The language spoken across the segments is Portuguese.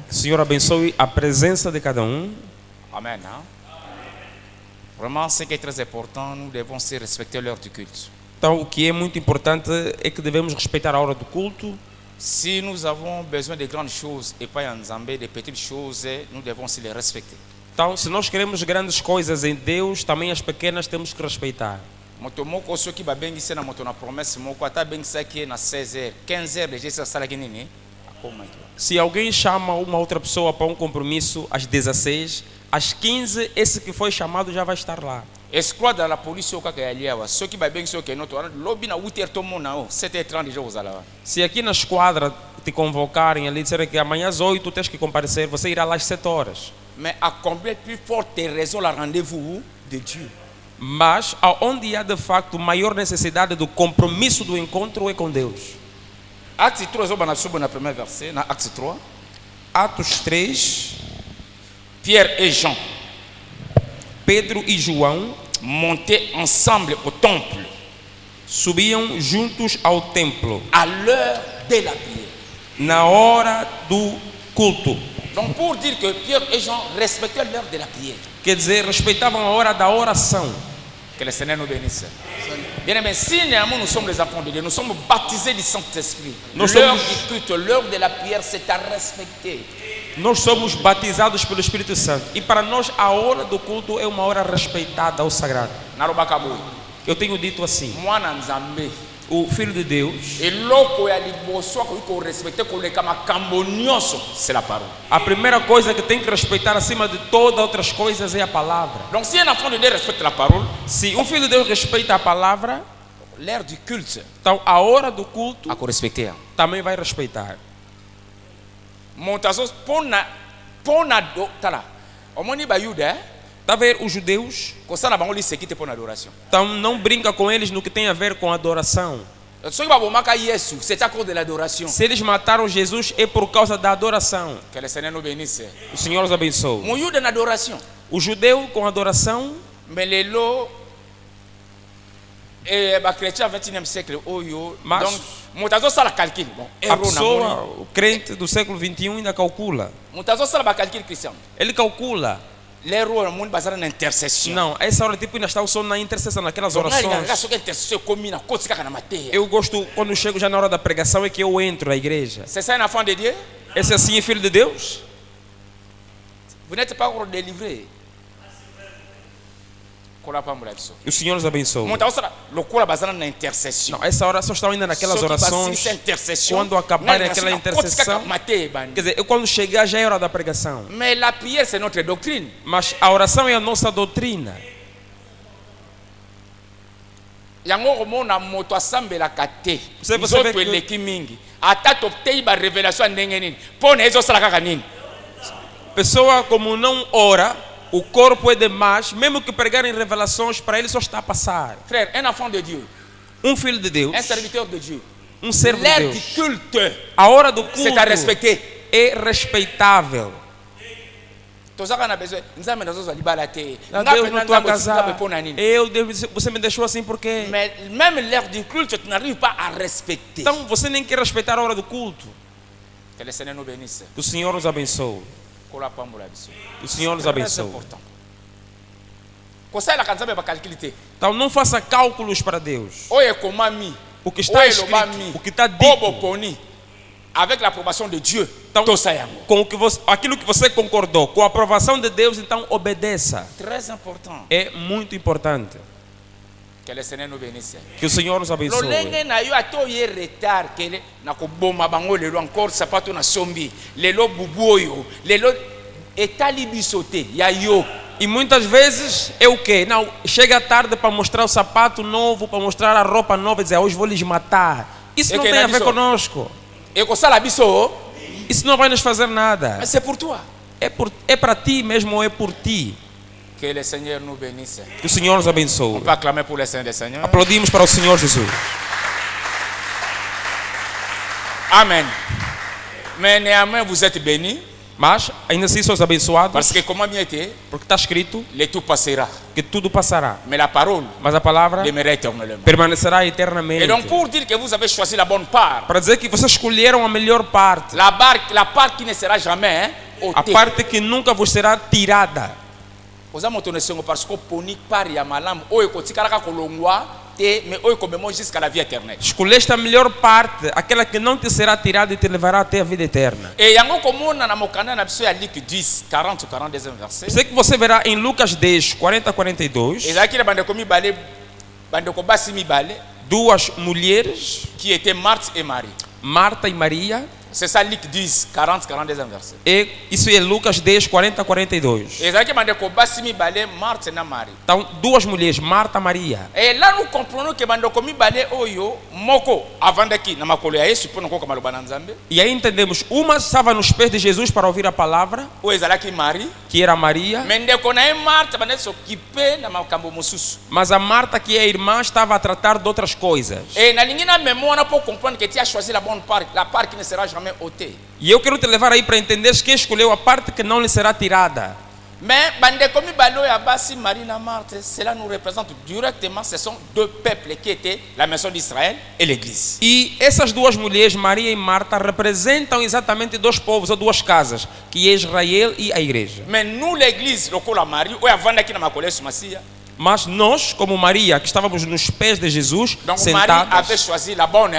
Senhor abençoe a presença de cada um. Amen. Hein? Vraiment, ce qui est très important, nous devons aussi respecter l'heure du culte. Então, o que é muito importante é que devemos respeitar a hora do culto. Si nous avons besoin de grandes choses et pas en Zambé, de petites choses, nous devons aussi les respecter. Então, se nós queremos grandes coisas em Deus, também as pequenas temos que respeitar. Motomoko ceux qui va bengi c'est na moto na promesse moko ata bengi ça qui est na 16h, 15h déjà ça sala nini? Se alguém chama uma outra pessoa para um compromisso às 16, às 15 esse que foi chamado já vai estar lá. Esquadra da polícia o que é ali, ceux qui va bengi ceux qui não lobby na 8h todo mundo na 7h30 déjà vous allez. Se aqui na esquadra te convocarem ali disserem que amanhã às 8 tens que comparecer, você irá lá às 7 horas. Mais à combien plus forte raison la rendez-vous de Dieu? Mas aonde há de facto maior necessidade do compromisso do encontro é com Deus. Acte 3 na primeiro verset, na Acte 3. Atos 3. Pierre et Jean, Pedro e João montaient ensemble au temple subiam juntos ao templo à l'heure de la prière. Na hora do culto. Donc pour dire que Pierre et Jean respectaient l'heure de la prière. Quer dizer, respeitavam a hora da oração. Que le Seigneur nous bénisse. Bien aimé, si néanmoins nous sommes les enfants de Dieu, nous sommes baptisés du Saint-Esprit. L'heure du culte, l'heure de la prière, c'est à respecter. Nós somos batizados pelo Espírito Santo e para nós a hora do culto é uma hora respeitada ao sagrado. Eu tenho dito assim: o Filho de Deus, c'est la parole. A primeira coisa que tem que respeitar acima de todas outras coisas é a palavra. Donc si un enfant de Dieu respecte la parole, se um filho de Deus respeita a palavra, l'heure du culte, então a hora do culto também vai respeitar. Montazos pona do tala. Omoni ba Yuda, tá ver os judeus? Kosana bangoli sekite pona adoração. Então não brinca com eles no que tem a ver com adoração. C'est à cause de l'adoration. Se eles mataram Jesus é por causa da adoração. Que le Seigneur nous bénisse. O Senhor os abençoe. Mon Yuda na adoração. O judeu com adoração. Melelo ba chrétien 21e siècle oyo. Donc Moutazo sala calcul. A pessoa, o crente do século 21 ainda calcula. Moutazo sala ba calcul cristão. Ele calcula. L'erro é muito baseado na intercessão. Não, essa hora tipo ainda está o som na intercessão, naquelas orações. Eu gosto quando chego já na hora da pregação é que eu entro na igreja. C'est ça un enfant de Dieu? Esse assim é filho de Deus? Vous n'êtes pas encore délivré. O Senhor nos abençoe. Não, essa hora só estão ainda naquelas orações. Quando acabarem aquela intercessão, quer dizer, eu quando chegar já é hora da pregação. Mas a oração é a nossa doutrina. Você vê que pessoa como não ora, o corpo é demais, mesmo que pregarem revelações, para ele só está a passar. Frère, un enfant de Dieu, um filho de Deus, un serviteur de Dieu, um servo de Deus, du culte, a hora do culto c'est à respecter. É respeitável. Deus não estou a casar. Você me deixou assim porque. Même l'heure du culte, tu n'arrives pas à respecter. Então você nem quer respeitar a hora do culto. Que le Seigneur nous bénisse. O Senhor nos abençoe. O Senhor nos abençoe. Então não faça cálculos para Deus. O que está escrito, o que está dito, avec l'approbation de Dieu, então, com o que você, aquilo que você concordou, com a aprovação de Deus, então obedeça. Très important. É muito importante. Que le Seigneur nous bénisse. Que o Senhor nos abençoe. E muitas vezes é o quê? Não, chega tarde para mostrar o sapato novo, para mostrar a roupa nova e dizer, hoje vou lhes matar. Isso não tem a ver conosco. Isso não vai nos fazer nada. Mas é por tua. É para ti mesmo ou é por ti? Que le Seigneur nous bénisse. Que o Senhor nos abençoe. On peut acclamer pour le Seigneur. Aplaudimos para o Senhor Jesus. Amen. Mais néanmoins vous êtes bénis. Mas ainda assim somos abençoados, Parce que comment bien était, porque está escrito le tout passera. que tudo passará, Mais la parole mas a palavra demeurera éternellement. permanecerá Et eternamente. donc pour dire que vous avez choisi la bonne part, Para dizer que vocês escolheram a melhor parte, la part qui ne sera jamais a ôtée. parte que nunca vos será tirada. Oza moto ne sengo parce que poni part ya malamu oyo kotikalaka kolongwa te mais oyo komemo jusqu'à la vie éternelle. Escolheste a melhor parte, aquela que não te será tirada e te levará até a vida eterna. Et yango komona na mokanda na biso ya Luc 10 40 ou 42e verset. Sei que você verá em Lucas 10, 40 a 42, Ezaki na bandeko mibale bandeko basi mibale duas mulheres, qui étaient Marthe et Marie. Marta e Maria, C'est ça Luc 10 40 42e verset. e isso é Lucas 10, 40 a 42. Ezaki bandeko basi mibale Marthe na Marie. Então, duas mulheres, Marta e Maria. Et là nous comprenons que bandeko mibale oyo moko avandaki na makolo ya Yesu pona ko maloba na Nzambe. E aí entendemos, uma estava nos pés de Jesus para ouvir a palavra, Oyo ezalaki Marie. que era Maria, Mais ndeko na ye Marthe bandeki s'occuper na makambo mosusu. mas a Marta, que é a irmã, estava a tratar de outras coisas. Et na lingi na mémoire pour comprendre que tu as choisi la bonne part, la part qui ne sera jamais ôtée. E eu quero te levar aí para entender que escolheu a parte que não lhe será tirada. Mais bandeko mibale ya basi Marie na Marthe, cela nous représente directement, ce sont deux peuples qui étaient la maison d'Israël et l'église. E essas duas mulheres, Maria e Marta, representam exatamente dois povos ou duas casas, que é Israel e a igreja. Mais nous l'église, lokola Marie, oyo avandaki na makolo Yesu Masiya. Mas nós, como Maria, que estávamos nos pés de Jesus, Donc Marie avait sentadas, choisi la bonne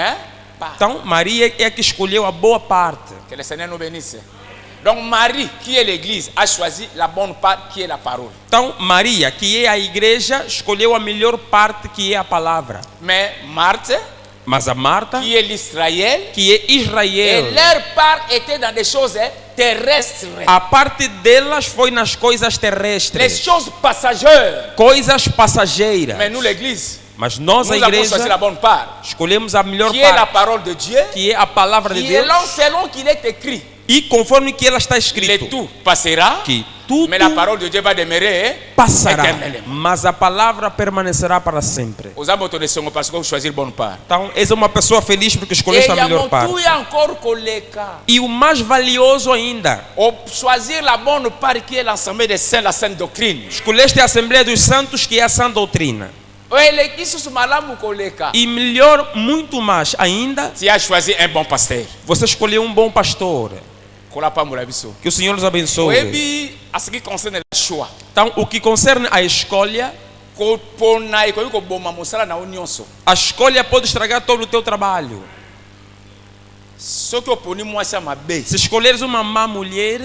part. então Maria é a que escolheu a boa parte. Que le Seigneur nous bénisse. Donc Marie, qui est l'église, a choisi la bonne part qui est la parole. Então Maria, que é a igreja, escolheu a melhor parte, que é a palavra. Mais Marthe, Mas a Marta, qui est l'Israël, que é et Israel, leur part était dans des choses terrestres. a parte delas foi nas coisas Les terrestres, choses passagères. coisas passageiras. Mais nous, l'église, Mas nós, nous a avons choisi la igreja, bonne part, escolhemos a melhor qui est la parte, parole de Dieu, que é a palavra de qui est Deus, selon qu'il est écrit. e conforme que ela está Le escrito, tout passera, que tudo mais la parole de Dieu va demeurer passará, éternellement. mas a palavra permanecerá para sempre. Aux amours de son parce que vous choisissez la bonne part. Então, és uma pessoa feliz porque Et escolheste il y a a melhor parte. encore coleka. E o mais valioso ainda, Choisir la bonne part qui est l'ensemble des saints, la sainte doctrine. escolheste a Assembleia dos Santos, que é a sã doutrina. E melhor, muito mais ainda, Tu as choisi un bon pasteur. você escolheu um bom pastor. Que o Senhor nos abençoe. Oui, à ce qui concerne le choix. Então, o que concerne a escolha, a escolha pode estragar todo o teu trabalho. Se escolheres uma má mulher,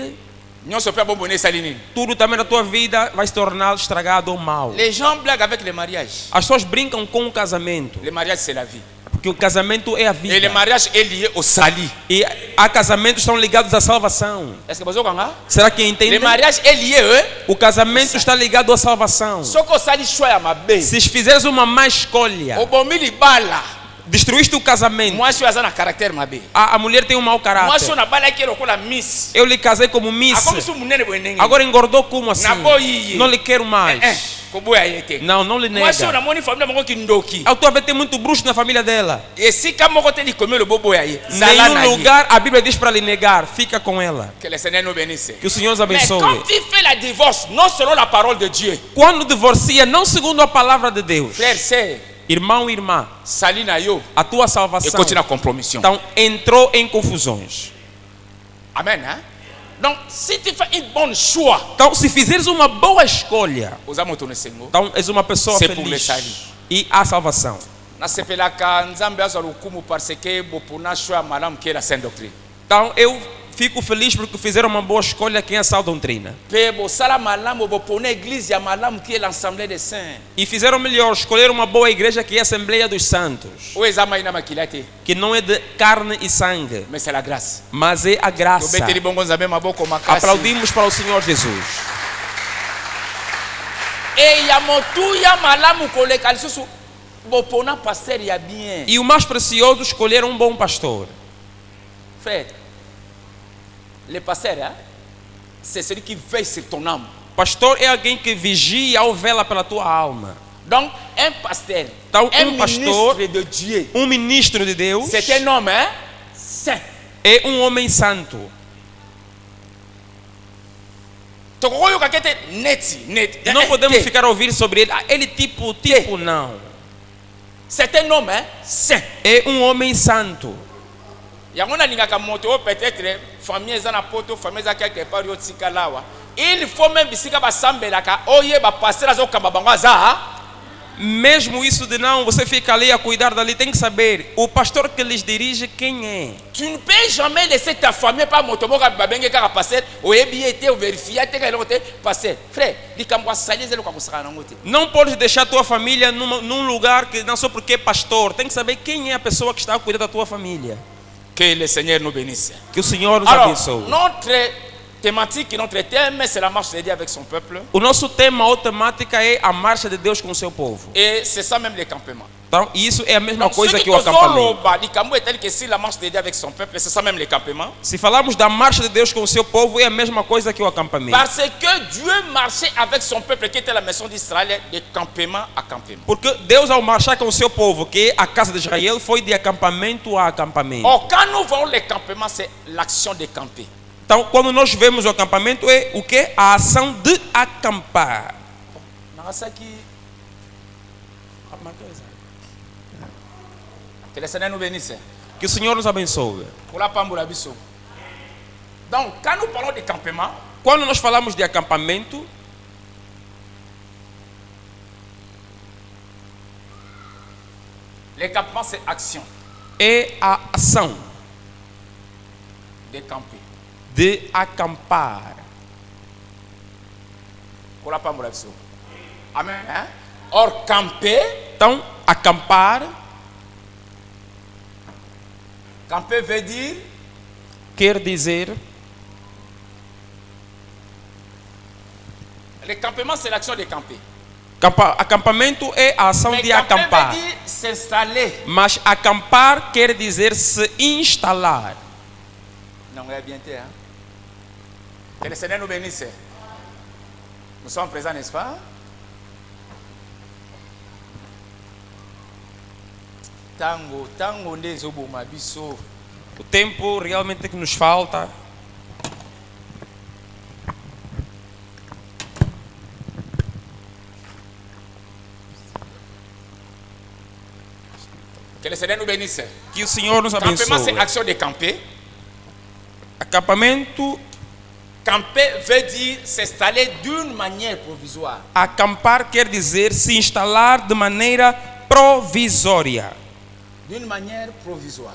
tudo também na tua vida vai se tornar estragado ou mal. Les gens blaguent avec le mariage. As pessoas brincam com o casamento, Le mariage, c'est la vie. porque o casamento é a Et le vida. mariage est lié au salut. E há casamentos que estão ligados à salvação. Est-ce que vous avez Será que Le entende? mariage est lié, O casamento está ligado à salvação. Ce que ça dit choix à ma belle. Se fizeres uma má escolha, Au bon mili bala. destruíste o casamento. Moi, je suis un caractère ma belle. A mulher tem um mau Moi, je caráter. suis una bala qui est la miss. Eu lhe casei como miss. Comme si mon nez est Agora engordou como assim? Na boia. Não lhe quero mais. Não, não lhe Moi, je suis nega. una moni famille moko kindoki. A tua vez tem muito bruxo na família dela. Et si comme moko te dit comme le bobo yaye. Nenhum lugar a Bíblia diz para lhe negar. Fica com ela. Que le Seigneur nous bénisse. Que o Senhor os Mais abençoe. quand tu fais la divorce, non selon la parole de Dieu. Quando divorcia, não segundo a palavra de Deus. Frère, sœur, Irmão e irmã, salina yo. a tua Et salvação continue à compromission. então entrou em confusões. Amen. Hein? Donc, si tu fais une bonne choix, Então, se fizeres uma boa escolha, aux amours de Sengo, então és uma pessoa C'est pour le feliz. salut. E há salvação. na sepelaka nzambe azwa lokumu parce que bopona choix malamu qui est la sainte doctrine. Então, eu fico feliz porque fizeram uma boa escolha, que é a sã doutrina. Pe bosala malamu bopona église ya malamu qui est l'assemblée des saints. E fizeram melhor, escolheram uma boa igreja, que é a Assembleia dos Santos. O exama ina makilate, Que não é de carne e sangue, mais c'est la grâce. mas é a graça. Tobeteli bongo nzambe maboko makasi. Aplaudimos para o Senhor Jesus. E ya motu ya malamu koleka lisusu bopona pasteur ya bien. E o mais precioso, escolheram um bom pastor. Frère, le pasteur, hein, c'est celui qui veille sur ton âme. Pastor é alguém que vigia ou vela pela tua alma. Donc, un pasteur, Então, un pastor, ministre de Dieu, um ministro de Deus, c'est un homme hein, saint. é um homem santo. Não podemos ficar a ouvir sobre ele. Ele tipo não. C'est un homme saint. É um homem santo. Peut-être famille na poto, famille quelque part il faut même bisika basambelaka oye ba passer azokamba bango aza. Mesmo isso de não, você fica ali a cuidar dali, tem que saber o pastor que lhes dirige quem é. Tu ne peux jamais laisser ta famille pas motomoka babenge kaka passer oyebiete ou vérifier te ka te passer. Frère, likambo salize lo kamusaka nango te. Não pode deixar tua família num lugar que não só porque é pastor, tem que saber quem é a pessoa que está a cuidar da tua família. Que le Seigneur nous bénisse. Que o Senhor nos abençoe. Notre thématique, notre thème, c'est la marche de Dieu avec son peuple. O nosso tema ou temática é a marcha de Deus com o seu povo. Et c'est ça même le campement. Então, isso é a mesma coisa que o acampamento. Se la marche de Dieu avec son peuple, c'est ça même le campement. Se falamos da marcha de Deus com o seu povo, é a mesma coisa que o acampamento. Parce que Dieu marchait avec son peuple, qui était la maison d'Israël, de campement à campement. Porque Deus, ao marchar com o seu povo, que é a casa de Israel, foi de acampamento a acampamento. Or, quand nous voyons le campement, c'est l'action de camper. Então, quando nós vemos o acampamento, é o que? A ação de acampar. Que le Seigneur nous bénisse. Que o Senhor nos abençoe. Donc, quand nous parlons de campement, quando nós falamos de acampamento, le campement c'est action. É a ação de camper. De acampar. Amen. Or, camper. Então, acampar. Camper veut dire. Quer dizer. Le campement, c'est l'action de camper. Acampamento é a ação de acampar. Veut dire s'installer. Mas acampar quer dizer se instalar. Non, est bien hein? Que le Seigneur nous bénisse. Nous sommes présents, n'est-ce pas? Tango ndezoboma biso. O tempo realmente que nos falta. Que le Seigneur nous bénisse. Que o Senhor nos abençoe. Campement, c'est action de camper. Acampamento. Camper veut dire s'installer d'une manière provisoire. Acampar quer dizer se instalar de maneira provisória. D'une manière provisoire.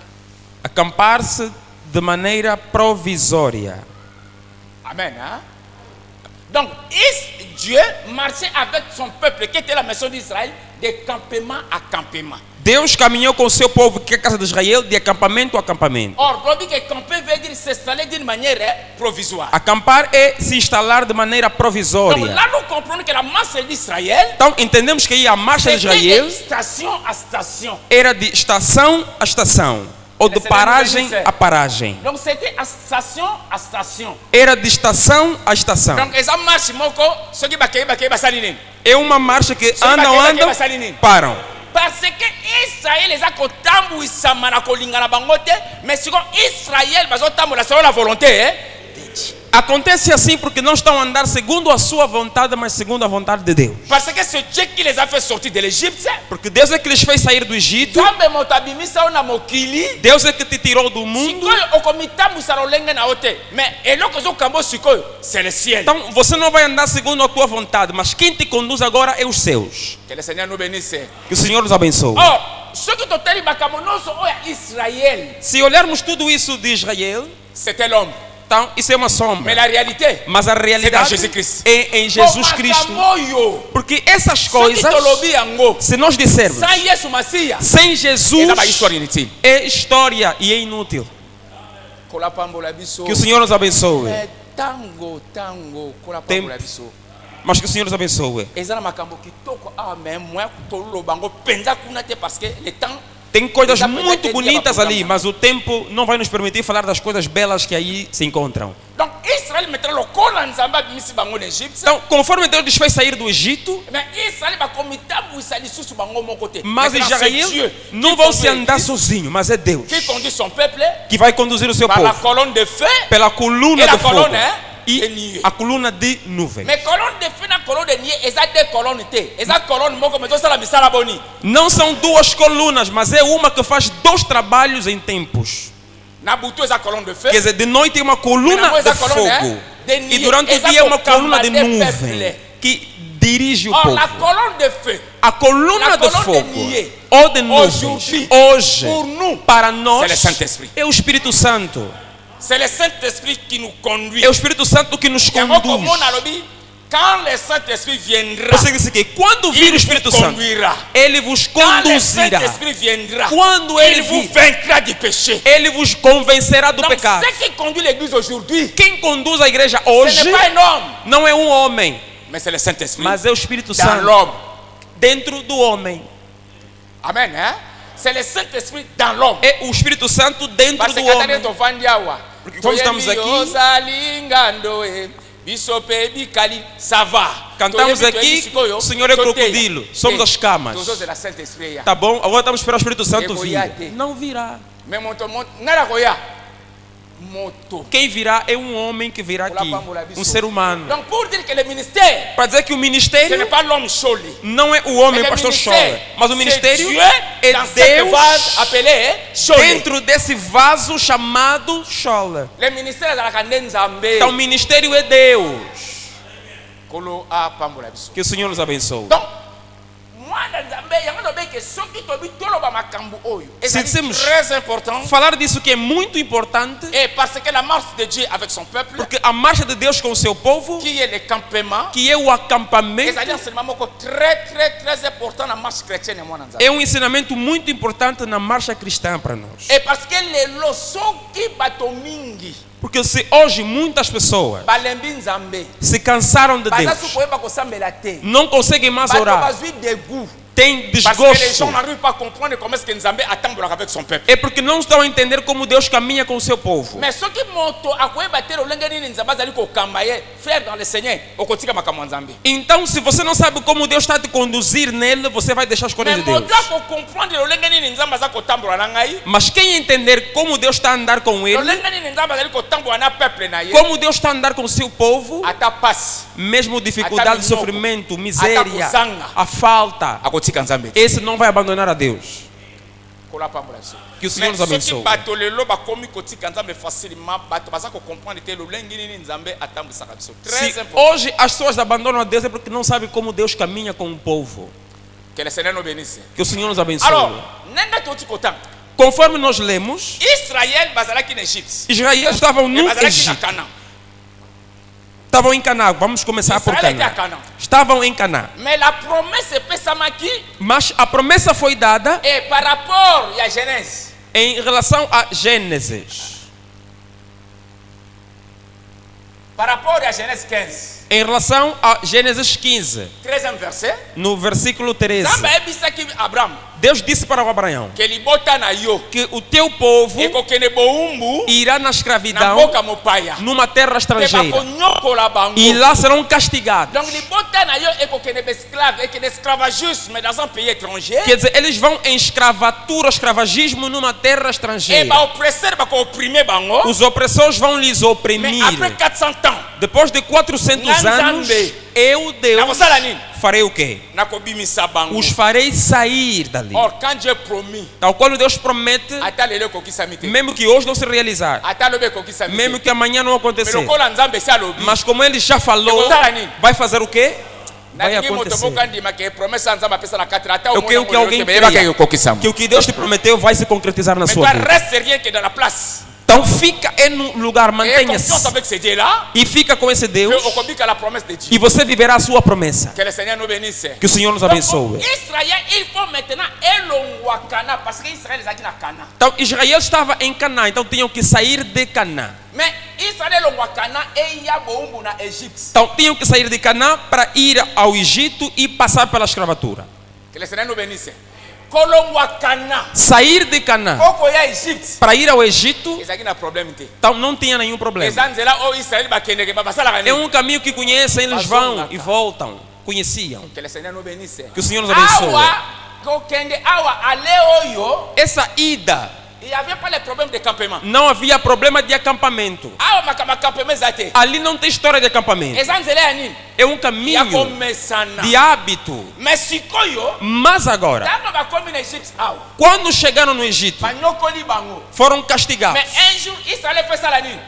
Acampar-se de maneira provisória. Amen. Hein? Donc, Dieu marchait avec son peuple, qui était la maison d'Israël, de campement à campement. Deus caminhou com o seu povo, que é a casa de Israel, de acampamento a acampamento. Or, on dit que camper veut dire s'installer d'une manière provisoire. Acampar é se instalar de maneira provisória. Donc là, nous comprenons que la marche d'Israël. Então, entendemos que a marcha de Israel de station à station. Era de estação a estação, ou de paragem a paragem. Donc, c'était à station à station. Era de estação a estação. Donc, essa marche moko, ceux qui baquei, é uma marcha que andam, param. Parce que Israël les a kotambu isamana kolingana bangote, mais si Israël bazotambu la selon la volonté, Acontece assim porque não estão a andar segundo a sua vontade, mas segundo a vontade de Deus. Parce que c'est Dieu qui les a fait sortir de l'Égypte. Porque Deus é que lhes fez sair do Egito. Deus é que te tirou do mundo. Então você não vai andar segundo a tua vontade, mas quem te conduz agora é os céus. Que o Senhor nos bénisse. Que o Senhor nos abençoe. Se olharmos tudo isso de Israel, c'était l'homme. Então, isso é uma sombra. Mas a realidade é em Jesus Cristo. Porque essas coisas, se nós dissermos, sem Jesus, é história e é inútil. Que o Senhor nos abençoe. Mas que o Senhor nos abençoe. Tem coisas muito bonitas ali, mas o tempo não vai nos permitir falar das coisas belas que aí se encontram. Então, conforme Deus lhes fez sair do Egito, mas Israel não vão se andar sozinho, mas é Deus que vai conduzir o seu povo pela coluna de fogo e a coluna de nuvem. Mais colonne de feu na colonne de nuée, exact deux colonnes té. Exact colonne moko mais ça la misala boni. Não são duas colunas, mas é uma que faz dois trabalhos em tempos. Na butu esa colonne de feu. Quer dizer, de noite é uma coluna de fogo e durante o dia é uma coluna de nuvem que dirige o povo. A coluna de fogo ou de nuvem hoje para nós é o Espírito Santo. C'est le Saint-Esprit qui nous conduit. É o Espírito Santo que nos conduz. Quand le Saint-Esprit viendra, quando vir o Espírito Santo, ele vos conduzirá. Quando ele vous vaincra du péché. Ele vos convencerá do pecado. Ce qui conduit l'église aujourd'hui, quem conduz a igreja hoje não é um homem, mas é o Saint-Esprit. Mas é o Espírito Santo dentro do homem. Amém, hein? C'est le Saint-Esprit dans l'homme. É o Espírito Santo dentro do homem. Porque quando estamos aqui, cantamos aqui, o Senhor é crocodilo, somos as camas. Tá bom? Agora estamos esperando o Espírito Santo vir. Não virá. Quem virá é um homem que virá aqui, um ser humano. Para dizer que o ministério não é o homem pastor Scholler, mas o ministério é Deus dentro desse vaso chamado Scholler. Então o ministério é Deus. Que o Senhor nos abençoe. Se dissemos falar disso que é muito importante, porque a marcha de Deus com o seu povo, que é o acampamento, é um ensinamento muito importante na marcha cristã para nós. Porque se hoje muitas pessoas se cansaram de Deus, não conseguem mais orar, tem desgosto, é porque não estão a entender como Deus caminha com o seu povo. Então se você não sabe como Deus está a te conduzir nele, você vai deixar as coisas de Deus. Mas quem entender como Deus está a andar com ele, como Deus está a andar com o seu povo, mesmo dificuldade, sofrimento, miséria, a falta, esse não vai abandonar a Deus. Que o Senhor nos abençoe. Se hoje as pessoas abandonam a Deus é porque não sabem como Deus caminha com o povo. Que o Senhor nos abençoe. Conforme nós lemos, Israel estava no Egito. Estavam em Canaã. Vamos começar por Canaã. Estavam em Canaã. Mas a promessa foi dada em relação a Gênesis. Em relação a Gênesis 15. No versículo 13. Deus disse para Abraão que o teu povo irá na escravidão numa terra estrangeira e lá serão castigados. Quer dizer, eles vão em escravatura, escravagismo numa terra estrangeira. Os opressores vão lhes oprimir. Depois de 400 anos, eu, Deus, farei o quê? Os farei sair dali. Tal qual Deus promete, mesmo que hoje não se realizar, mesmo que amanhã não acontecer, mas como Ele já falou, vai fazer o quê? Vai acontecer. Eu quero que alguém creia que o que Deus te prometeu vai se concretizar na sua vida. Então fica no lugar, mantenha-se e fica com esse Deus e você viverá a sua promessa. Que o Senhor nos abençoe. Então Israel estava em Canaã, então tinham que sair de Canaã. Então tinham que sair de Canaã para ir ao Egito e passar pela escravatura. Sair de Canaã para ir ao Egito, então não tinha nenhum problema. É um caminho que conhecem, eles vão e voltam, conheciam. Que o Senhor nos abençoe. Essa ida Il n'y avait pas les problèmes de campement. Não havia problema de acampamento. Ali não tem história de acampamento. É um caminho de hábito. Mas agora, quando chegaram no Egito, foram castigados.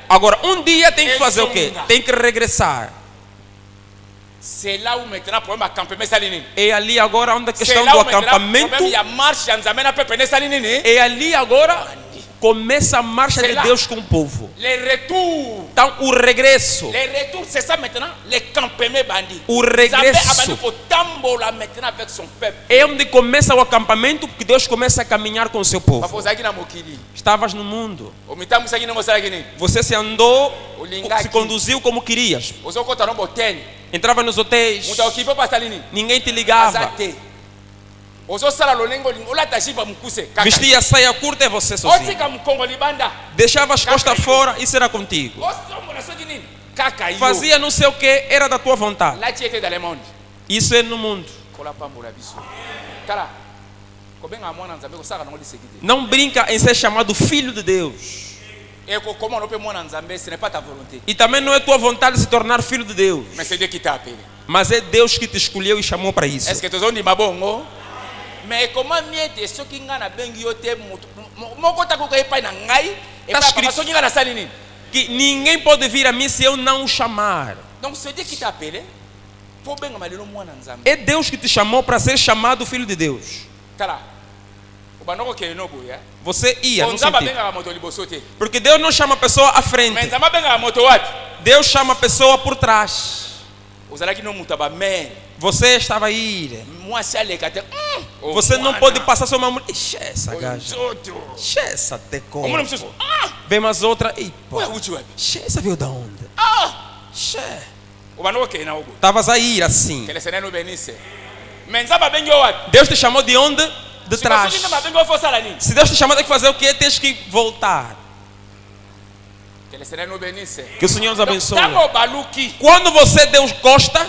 Agora, um dia tem que fazer o quê? Tem que regressar. É ali agora onde a questão do acampamento. É ali agora começa a marcha de Deus com o povo. Então o regresso. O regresso é onde começa o acampamento, porque Deus começa a caminhar com o seu povo. Estavas no mundo. Você se andou, se conduziu como querias. Entrava nos hotéis. Ninguém te ligava. Vestia saia curta e você sozinho. Deixava as costas fora e será contigo. Fazia não sei o que, era da tua vontade. Isso é no mundo. Não brinca em ser chamado filho de Deus. E também não é tua vontade se tornar filho de Deus. Mas é Deus que te escolheu e chamou para isso. Mais comment mieux de ceux qui n'ont pas benguioté que ninguém pode vir a mim se eu não o chamar. Donc c'est Dieu qui t'a appelé. É Deus que te chamou para ser chamado filho de Deus. Você ia no sentido. Porque Deus não chama a pessoa à frente. Deus chama a pessoa por trás. Você estava aí. Você não pode passar sua mão. Ixi, essa gaja. Ixi, essa decora. Vem mais outra. Ixi, essa veio da onde? Ixi. Estavas aí assim. Deus te chamou de onde? De trás. Se Deus te chamou, tem que fazer o que? Tens que voltar. Que o Senhor nos abençoe. Quando você deu costa,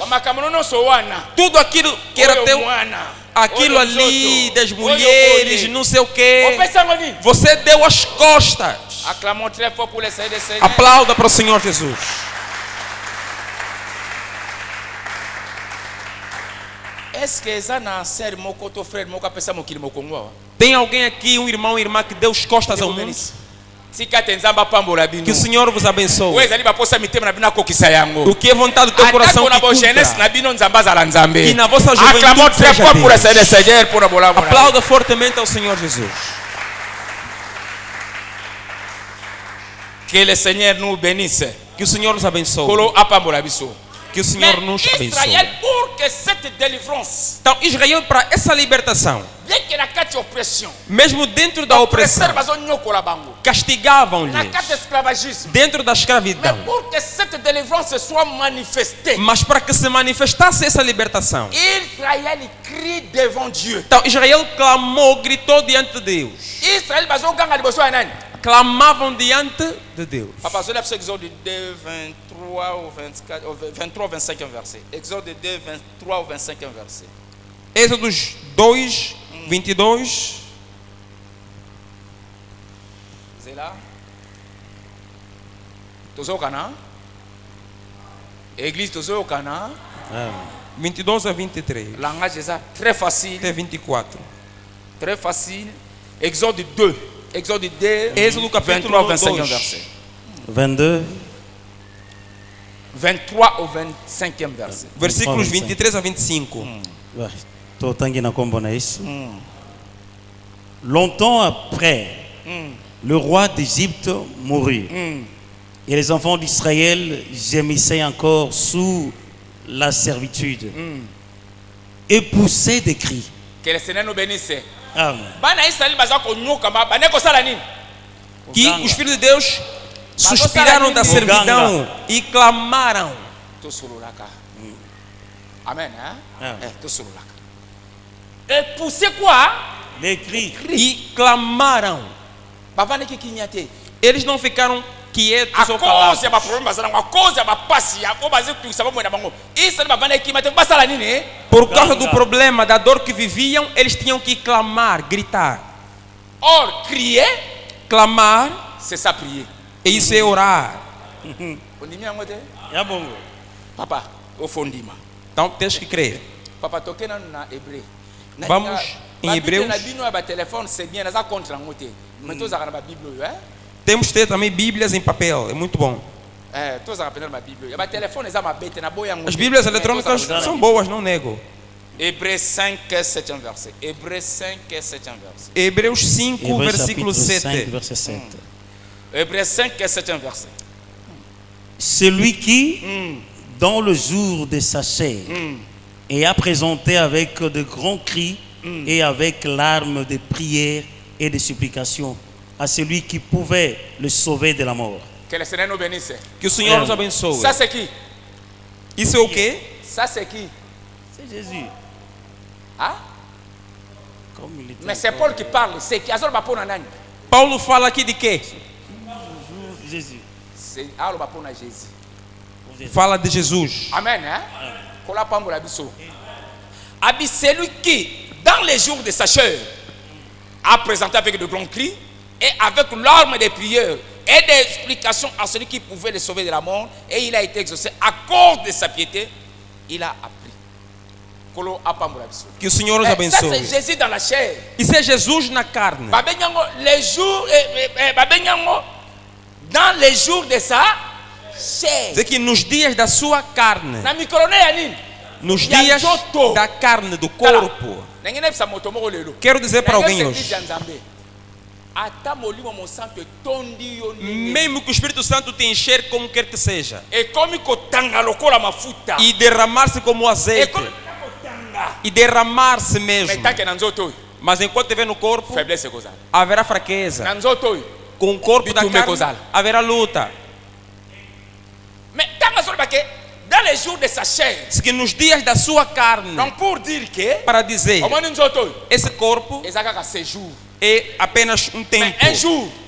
tudo aquilo que era teu, aquilo ali das mulheres, não sei o que, você deu as costas. Aplauda para o Senhor Jesus. Tem alguém aqui, um irmão ou irmã que deu as costas ao mundo? Que o Senhor vos abençoe. O que é vontade do teu coração que cumpra. E na vossa juventude seja Deus. Aplauda fortemente ao Senhor Jesus. Que o Senhor nos benisse. Que o Senhor nos abençoe. Que o Senhor nos abençoe. Então Israel, para essa libertação, mesmo dentro da opressão, castigavam-lhes dentro da escravidão. Mas para que se manifestasse essa libertação, então Israel clamou, gritou diante de Deus. Clamavam diante de Deus. Exode 2, 23 ou 24, 23 ou 25 verset. Exode 2, 23 ou 25 verset. Êxodos 2, 22. C'est là. Toujours au Cana. Église toujours au Cana. 22 a 23. Langage est très facile. Até 24. Très facile. Exode 2. Exode 2, Êxodo 23 au 25 verset. 22. 23 au 25e verset. Versículos 23 a 25. Longtemps après, le roi d'Égypte mourut. Et les enfants d'Israël gémissaient encore sous la servitude. Et poussaient des cris. Que le Seigneur nous bénisse. Que os filhos de Deus suspiraram da servidão e clamaram. Amém. Et pousser quoi? Des cris. E clamaram. Eles não ficaram quietos ou calados. Por causa do problema, da dor que viviam, eles tinham que clamar, gritar. Or, crier Clamar, c'est ça prier. et isso é orar. Papa, au fond d'ima. Então tens que crer. Papa, toquez na hébreu. Vamos em Hebreus. C'est bien, ça contre la moitié. Mais tous la Bible, hein? Temos que ter também Bíblias em papel, é muito bom. Tous a ma Bible. Le téléphone est à ma bête, na boya. As Bíblias eletrônicas são boas, não nego. Hébreux 5, 7 verset. Hébreux 5, 7 verset. Hebreus 5, Hébreux versículo chapitre 7. 5, verset 7. Hébreux 5, 7 verset. Celui qui, dans le jour de sa chair, et a présenté avec de grands cris et avec larmes de prières et de supplications à celui qui pouvait le sauver de la mort. Que le Seigneur nous bénisse. Que o Senhor nos abençoe. Ça c'est qui? Isso é o quê? Ça c'est qui? C'est Jésus. Hein? Comme il était Mais c'est Paul qui parle. C'est qui? Paulo fala aqui de quê? Jésus. C'est Jésus. Fala de Jesus. Amen. Hein? Celui qui, dans les jours de sa chair, a présenté avec de grands cris et avec larmes de prières et des explications à celui qui pouvait le sauver de la mort, et il a été exaucé à cause de sa piété, il a appris. Que o Senhor nos abençoe. Ça c'est Jésus dans la chair. Isso é Jesus na carne. Les jours, dans les jours de sa chair. Dizer que nos dias da sua carne, nos dias da carne, do corpo. Quero dizer para alguém hoje, mesmo que o Espírito Santo te encher como quer que seja, e derramar-se como azeite, e derramar-se mesmo, mas enquanto estiver no corpo, haverá fraqueza. Com o corpo da carne, haverá luta. Dans les jours de sa chair, que nos dias da sua carne, donc pour dire que, para dizer, esse corpo é apenas um tempo,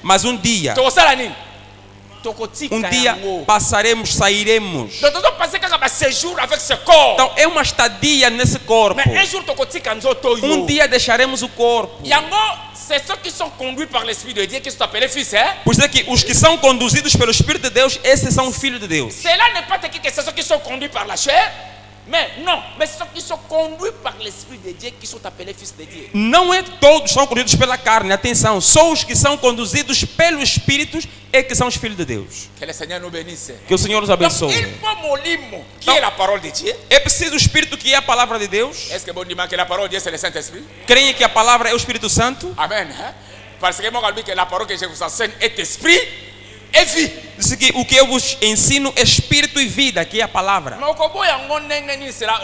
mas um dia passaremos, sairemos. Então é uma estadia nesse corpo. Um dia deixaremos o corpo. C'est ceux qui sont conduits par l'Esprit de Dieu qui sont appelés fils, hein? Por isso é que os que são conduzidos pelo Espírito de Deus, esses são os filhos de Deus. Cela n'est pas que c'est ceux qui sont conduits par la chair, mais non, mais ceux qui sont conduits par l'Esprit de Dieu qui sont appelés fils de Dieu. Não é todos são conduzidos pela carne, atenção, só os que são conduzidos pelo Espírito é que são os filhos de Deus. Que le Seigneur nous bénisse. Que o Senhor nos abençoe. Donc, il faut mon limo, qui est la parole de Dieu. É preciso o Espírito que é a palavra de Deus. Est-ce que bon dimanche que la parole de Dieu c'est le Saint-Esprit? Creem que a palavra é o Espírito Santo? Amen. Hein? Parce que moi je dis que la parole que je vous enseigne est esprit et vie. Diz que o que eu vos ensino é espírito e vida, que é a palavra.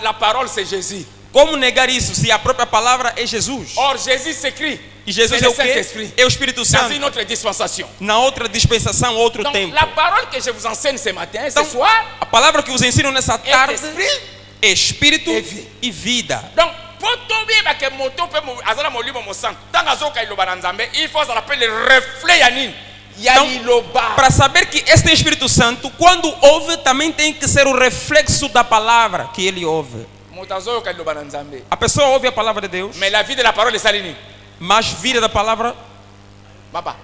La parole c'est Jésus. Como negar isso se a própria palavra é Jesus? Or Jésus s'écrit. E Jesus é o quê? É o Espírito Santo. Dans une autre dispensation. Na outra dispensação, outro Donc, tempo. la parole que je vous enseigne ce matin, então, ce soir, a palavra que vos ensino nessa tarde é espírito e vida. Donc, il faut s'appeler le reflet Yanin. Então, para saber que este é Espírito Santo, quando ouve, também tem que ser o reflexo da palavra que ele ouve. A pessoa ouve a palavra de Deus, mas a vida da palavra é salini. Mas vida da palavra, Baba,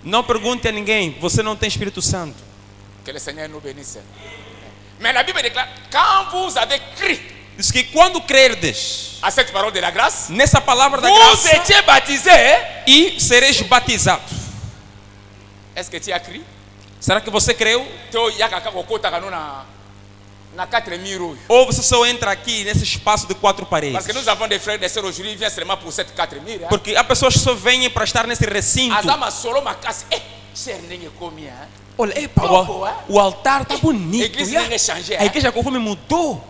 não pergunte a ninguém, você não tem Espírito Santo. Que le Seigneur nous bénisse. Mais la Bible déclare, quand vous avez cru, diz que quando crerdes a cette parole de la grâce, nessa palavra da vous graça, étiez baptisé, e sereis batizados. Est-ce que tu as cru? Será que você creu? Ou você só entra aqui nesse espaço de 4 paredes? Parce que nous avons des frères et des sœurs aujourd'hui, ils viennent seulement pour cette 4 murs. Porque há pessoas que só vêm para estar nesse recinto. Olha, epa, o altar está bonito. A igreja conforme mudou.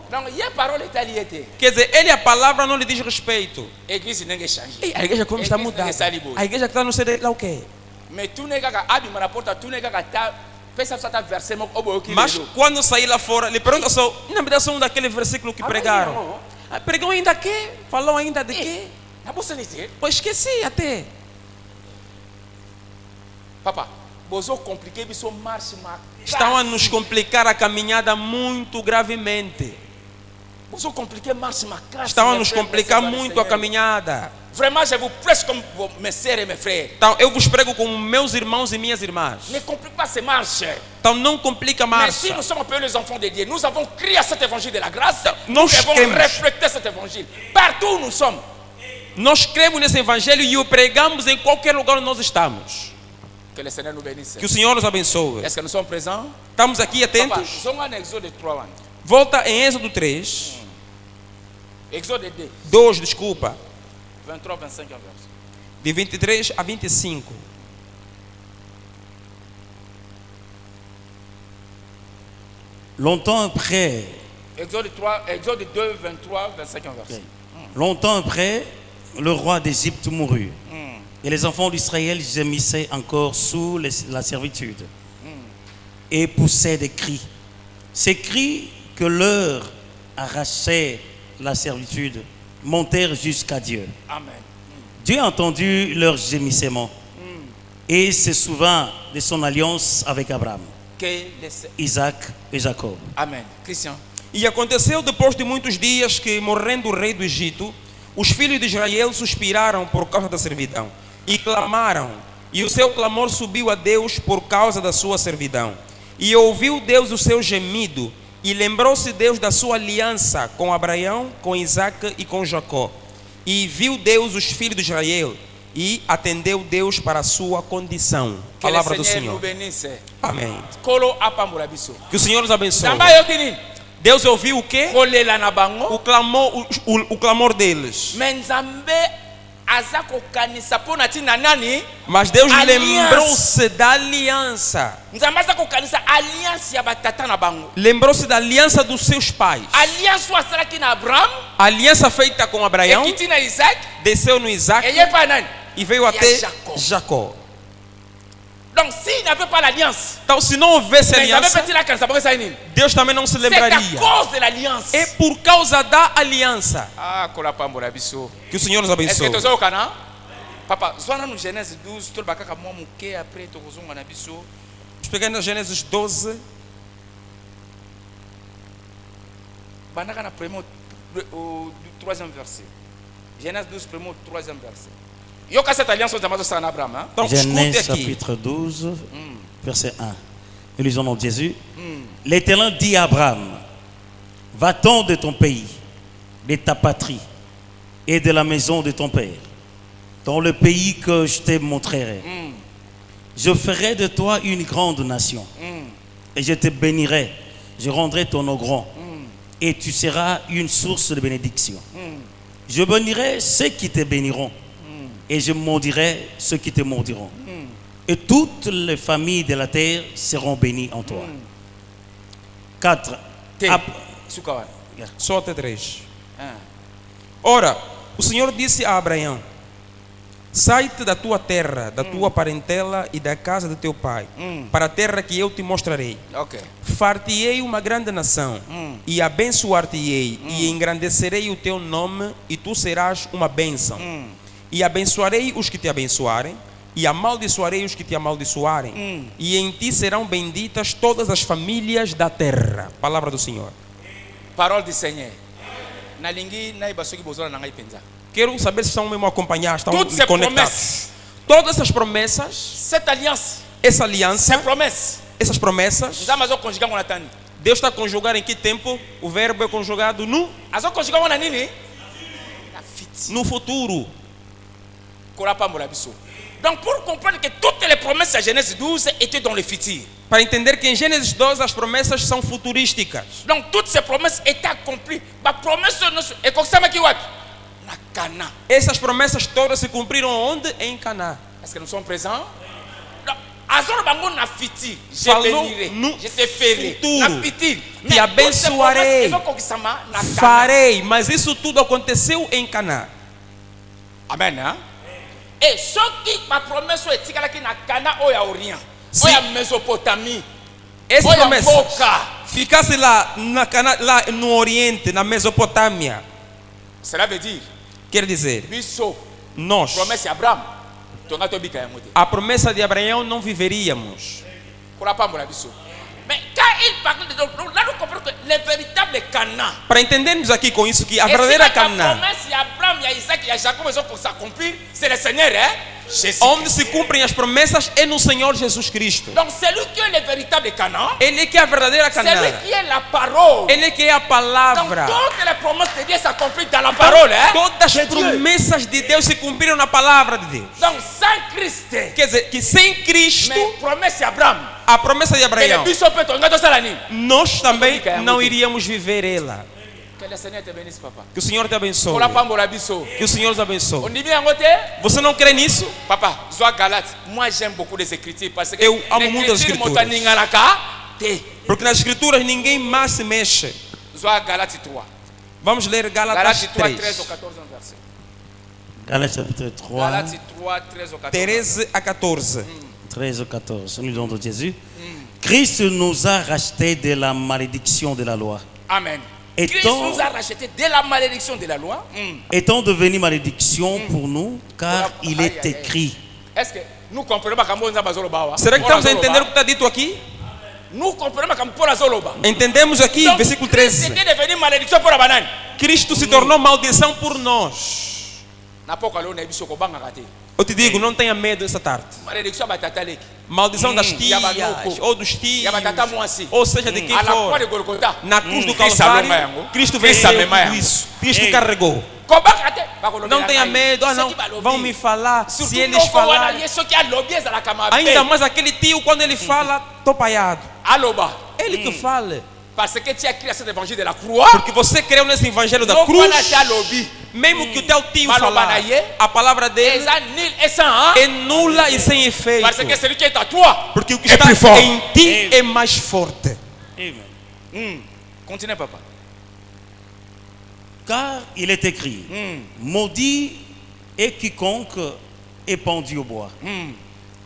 Quer dizer, ele a palavra não lhe diz respeito. A igreja como está mudada. A igreja que está no CD lá o quê? Mas quando sair lá fora, ele pergunta só, não me dá só um daquele versículo que pregaram. Pregou ainda quê? Falou ainda de quê? Eu esqueci até. Papa, estão a nos complicar a caminhada muito gravemente. Estão a nos complicar muito a caminhada. Vraiment, je vous prêche comme mes sœurs et mes frères. Então, eu vos prego como meus irmãos e minhas irmãs. Ne complique pas ces marches. Então, não complica a marcha. Mais si nous sommes appelés les enfants de Dieu, nous avons crié à cet évangile de la grâce. Nous Nous devons refléter cet évangile partout où nous sommes. Nós cremos nesse evangelho e o pregamos em qualquer lugar onde nós estamos. Que le Seigneur nous bénisse. Que o Senhor nos abençoe. Est-ce que nous sommes présents? Estamos aqui Papa, atentos. sommes en Exode 3. Volta em Êxodo 3. Exode 2, desculpa. 23, 25 verset. De 23 a 25. Longtemps après, Exode 2, 23, 25 verset. longtemps après, le roi d'Égypte mourut. Et les enfants d'Israël gémissaient encore sous la servitude. Et poussaient des cris. Ces cris que leur arrachait la servitude montèrent jusqu'à Dieu. Amen. Dieu a entendu leurs gémissements et se souvint de son alliance avec Abraham, Isaac e Jacob. Amen. Christian. E aconteceu depois de muitos dias que, morrendo o rei do Egito, os filhos de Israel suspiraram por causa da servidão e clamaram, e o seu clamor subiu a Deus por causa da sua servidão. E ouviu Deus o seu gemido, e lembrou-se Deus da sua aliança com Abraão, com Isaac e com Jacó. E viu Deus os filhos de Israel, e atendeu Deus para a sua condição. Palavra do Senhor. Amém. Que o Senhor nos abençoe. Deus ouviu o quê? O clamor deles. Mas Deus lembrou-se da aliança. Lembrou-se da aliança dos seus pais. A aliança feita com Abraão desceu no Isaac e veio até Jacó. Donc, s'il n'avait pas l'alliance, então, se não houvesse aliança, Deus também não se lembraria. C'est à cause de l'alliance. É por causa da aliança. Que o Senhor nos abençoe. Papa, no Gênesis 12, tout le après tu na biso. Pegando Gênesis 12. Banaka na premier au 3e verset. Genèse 12 premier au 3e verset. Cette alliance Abraham. Genèse chapitre 12, verset 1. Nous lisons dans Jésus. L'Éternel dit à Abraham, va-t'en de ton pays, de ta patrie et de la maison de ton père, dans le pays que je te montrerai. Je ferai de toi une grande nation et je te bénirai. Je rendrai ton nom grand et tu seras une source de bénédiction. Je bénirai ceux qui te béniront. Et je maudirai ceux qui te maudiront. Et toutes les familles de la terre seront bénies en toi. 4. Só até 3. Ora, o Senhor disse a Abraão: sai-te da tua terra, da tua parentela e da casa de teu pai, para a terra que eu te mostrarei. Far-te-ei uma grande nação, e abençoar-te-ei, e engrandecerei o teu nome, e tu serás uma bênção. E abençoarei os que te abençoarem, e amaldiçoarei os que te amaldiçoarem, e em ti serão benditas todas as famílias da terra. Palavra do Senhor. Parole do Senhor. Quero saber se estão mesmo a acompanhar, estão conectados. Todas essas promessas, cette alliance, essa aliança, essas promessas, Deus está a conjugar em que tempo? O verbo é conjugado no futuro. Donc pour comprendre que toutes les promesses à Genèse 12 étaient dans le futur. Para entender que em Gênesis 12 as promessas são futurísticas. Donc toutes ces promesses étaient accomplies. Essas promessas todas se cumpriram onde? Em Canaã. Est-ce que nous sommes présents? Falou no futuro. Te abençoarei, farei, mas isso tudo aconteceu em Canaã. Amen. Hein? Et ce qui ma promesse est que na Cana ou Orient, ou Mésopotamie, essa promessa ficasse lá na Cana, lá no Oriente, na Mesopotâmia. Cela veut dire, quer dizer, nós, promessa de Abraão, a promessa de Abraão não viveríamos. Mais quand il parle de là, nous comprenons Para entendermos aqui com isso que a verdadeira Canaã, onde se cumprem as promessas, é no Senhor Jesus Cristo. Ele que é a verdadeira Canaã. Ele que é a palavra. Todas as promessas de Deus se cumpriram na palavra de Deus. Quer dizer que sem Cristo, a promessa de Abraão, nós também não iríamos viver ela. Que o Senhor te abençoe. Que o Senhor te abençoe. Você não crê nisso? Papa, moi j'aime beaucoup les Écritures parce que eu amo muito as Escrituras. Porque nas Escrituras ninguém mais se mexe. Vamos ler Gálatas 3. 13 ou 14 verset. Galates chapitre 3. Galates 3, 13 ou 14. 13 a 14. 13 ou 14. Nous disons de Jésus. Christ nous a rachetés de la malédiction de la loi. Amen. Christ nous a rachetés de la malédiction de la loi. Étant devenu malédiction pour nous, car il est écrit. Est-ce que nous comprenons pas comment nous avons? Será que estamos a entender o que está dito aqui? Nous comprenons como Paul azoloba. Entendemos aqui, versículo 13. Cristo se tornou maldição por nós. Eu te digo, não tenha medo essa tarde. Maldição das tias, ou dos tios, ou seja, de quem for. Na cruz do Calvário, Cristo veio tudo isso. Cristo carregou. Não tenha medo, não, vão me falar. Se eles falarem, ainda mais aquele tio, quando ele fala, estou paiado. Ele que fala. Porque você creu nesse evangelho da cruz. Mesmo que o teu tio falar, a palavra dele é nula e sem efeito. Porque o que está em ti é mais forte. Continue, papa. Car il est écrit, maudit est quiconque est pendu au bois,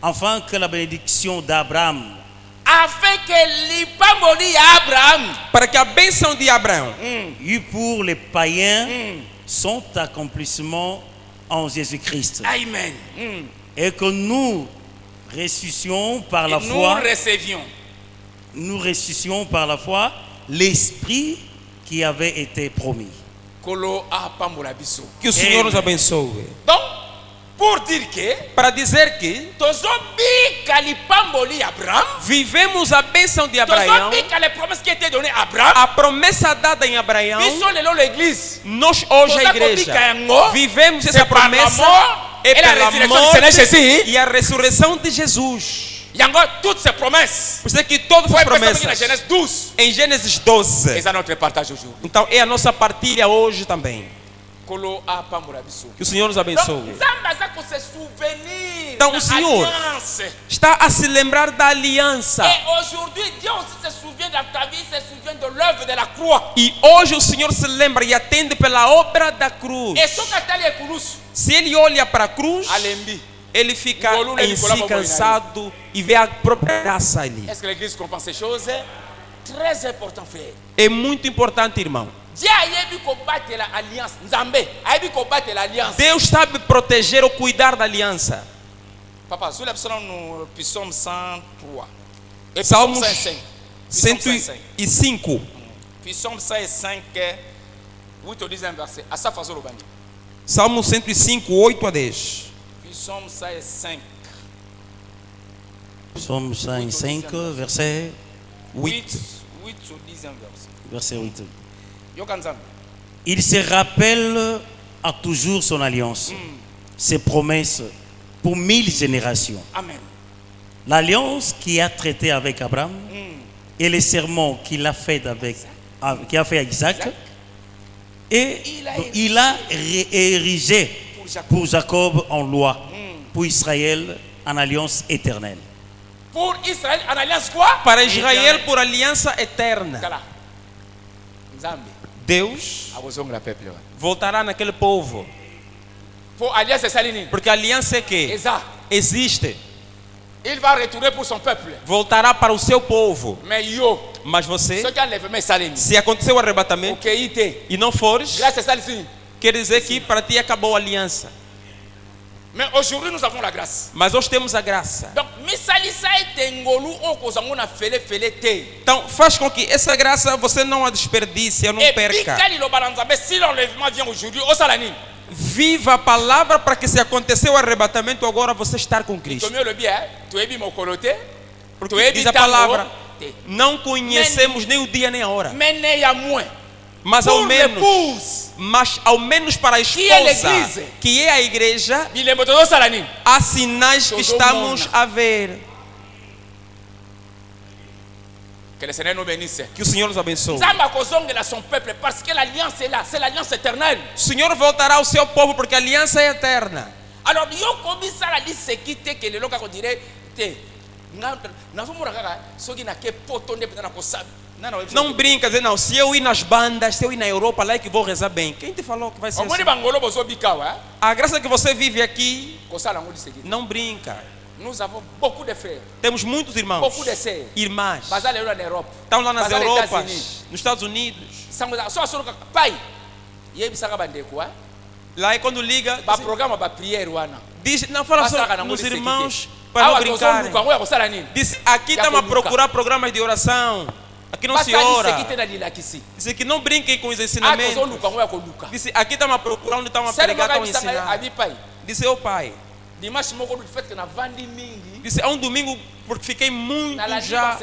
afin que la bénédiction d'Abraham, para que a bênção de Abraão eut pour les païens son accomplissement en Jésus-Christ. Amen. Et que nous ressuscions par la foi. Nous ressuscions par la foi l'esprit qui avait été promis. Que o Senhor nos abençoe. Donc, pour dire que, para dizer que vivemos a bênção de Abraão, a promessa dada em Abraão, nós hoje a igreja vivemos essa promessa pela morte e a ressurreição de Jesus. Toutes ces promesses. Por isso que todas as promessas em Gênesis 12. Então é a nossa partilha hoje também. Que o Senhor nos abençoe. Então o Senhor está a se lembrar da aliança. E hoje o Senhor se lembra e atende pela obra da cruz. Se ele olha para a cruz, ele fica em si cansado e vê a própria graça ali. É muito importante, irmão. Deus sabe proteger ou cuidar da aliança. Papa, sous no Psalm 103. Salmos 105. Psalm 105, 8 ou 10 verset. Salmo 105, 8 a 10. Psalm 105. Psalm 105, verset 8 ou 10 verset 8. Il se rappelle à toujours son alliance, ses promesses pour 1000 générations. Amen. L'alliance qu'il a traitée avec Abraham et les serments qu'il a fait à Isaac. Et il a érigé pour Jacob en loi, pour Israël en alliance éternelle. Pour Israël en alliance quoi? Para Israel por aliança eterna. Deus voltará naquele povo. Porque a aliança é que existe. Il va retourner pour son peuple. Voltará para o seu povo. Mas você, se aconteceu o arrebatamento e não fores, quer dizer que para ti acabou a aliança. Mais aujourd'hui nous avons la grâce. Mas hoje temos a graça. Donc então faz com que essa graça você não a desperdice, não perca. Si l'enlèvement vient aujourd'hui, au salanin. Viva a palavra para que se aconteceu o arrebatamento agora você estar com Cristo. Porque diz a palavra, não conhecemos nem o dia nem a hora. Mas ao menos para a esposa, que é a igreja, há sinais que estamos a ver. Que o Senhor nos abençoe. Parce que l'alliance est là, c'est l'alliance éternelle. O Senhor voltará ao seu povo porque a aliança é eterna. Alors, yo commissa la liste qui te que le loca dirait te não brinca, dizer não, se eu ir nas bandas, se eu ir na Europa, lá é que vou rezar bem. Quem te falou que vai ser assim? A graça que você vive aqui, não brinca. Nous avons beaucoup de frères. Temos muitos irmãos. Beaucoup de sœurs. Irmãs. Estão lá nas Europas, nos Estados Unidos. Pai, lá é quando liga. Programa para prière diz, não fala só nos irmãos para não brincarem. Diz, aqui estamos a procurar programas de oração. Aqui não se ora. Diz que não brinquem com os ensinamentos. Diz, aqui estamos a procurar onde estamos a pregar, estamos a ensinar. Diz, ô pai. Disse, há um domingo porque fiquei muito já.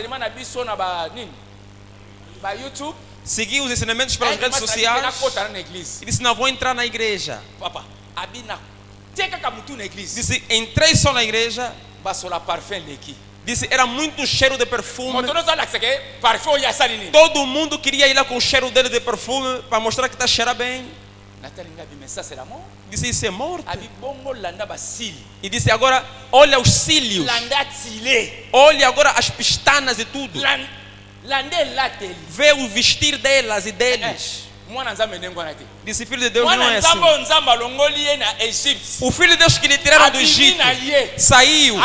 Segui os ensinamentos pelas redes sociais. E disse, não vou entrar na igreja. Disse, entrei só na igreja. Disse, era muito cheiro de perfume. Todo mundo queria ir lá com o cheiro dele de perfume para mostrar que está cheirando bem. Disse, isso é morte. E disse, agora olha os cílios. Olha agora as pestanas e tudo. Vê o vestir delas e deles. Disse, filho de Deus não é assim. O filho de Deus que lhe tiraram do Egito saiu.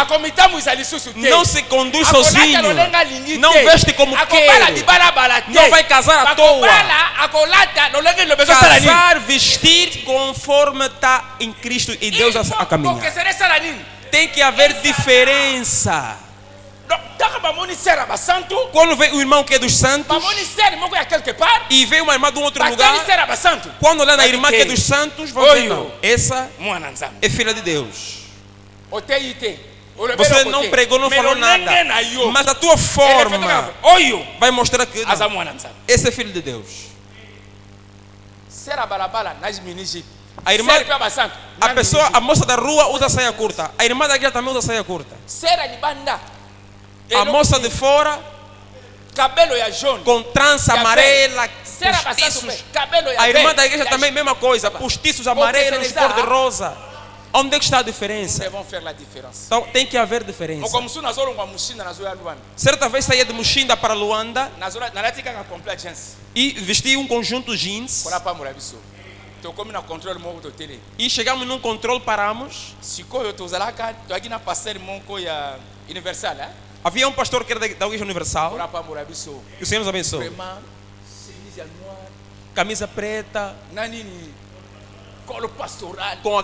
Não se conduz sozinho. Não veste como quer. Não vai casar à toa. Casar, vestir conforme está em Cristo e Deus a caminhar. Tem que haver diferença. Quando vê o irmão que é dos santos e vê uma irmã de um outro lugar, quando olha na irmã que é dos santos, vão dizer, não, essa é filha de Deus. Você não pregou, não falou nada, mas a tua forma vai mostrar que não, esse é filho de Deus. A irmã, a pessoa, a moça da rua usa saia curta, a irmã da igreja também usa saia curta. A moça de fora com trança amarela, postiços. A irmã da igreja também, mesma coisa, postiços amarelos, cor de rosa. Onde é que está a diferença? Então tem que haver diferença. Certa vez saía de Muxinda para Luanda e vesti um conjunto jeans. E chegamos num controle, paramos. Havia um pastor que era da Igreja Universal. Que o Senhor nos abençoe. Camisa preta. Com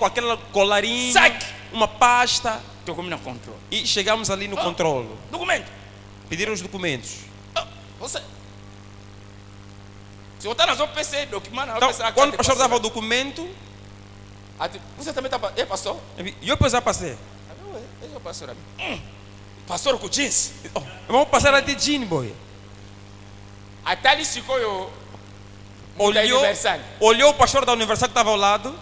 aquela colarinho. Uma pasta. E chegamos ali no controle. Pediram os documentos. Então, quando o pastor dava o documento, você também está pastor? Eu depois já passei. Pastor com jeans. Vamos passar a de jeans, boy. Olhou o pastor da Universal que estava ao lado.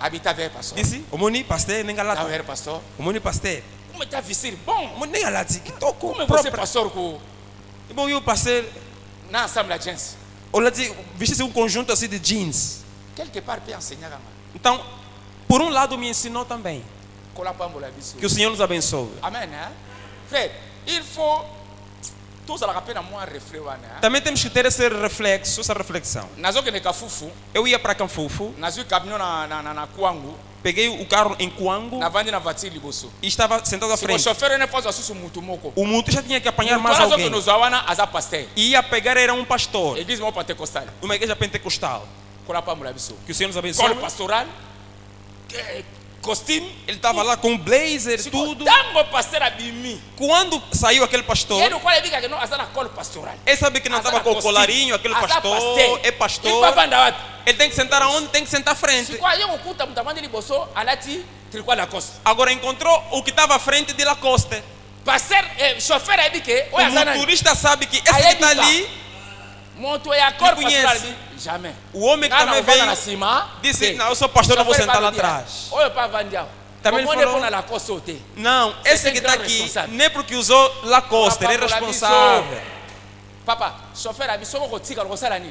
Disse, o Muni, pastor, nem galata. O Muni, pastor. Como está vestir bom? Nem galata, que toco. Como é você, pastor, com... E bom, eu pastor... Na Assembleia Jeans. Olha, viste um conjunto assim de jeans. Então, por um lado me ensinou também. Que o Senhor nos abençoe. Amém, né? Il faut... Também temos que ter esse reflexo, essa reflexão. Eu ia para Canfufo. Peguei o carro em Kwango e estava sentado à frente. O motor já tinha que apanhar mais alguém. E ia pegar, era um pastor. Uma igreja pentecostal. Que o Senhor nos abençoe. costume. Ele estava lá com blazer, tudo. Quando saiu aquele pastor, ele sabe que não estava com o colarinho, aquele pastor é pastor. Ele tem que sentar aonde? Tem que sentar à frente. Agora encontrou o que estava à frente de Lacoste. O motorista sabe que esse que está ali conhece. Jamais. O homem que também veio disse: não, eu sou pastor, não vou sentar lá atrás. Também ele falou: não, esse que está aqui, nem porque usou Lacoste, ele é responsável.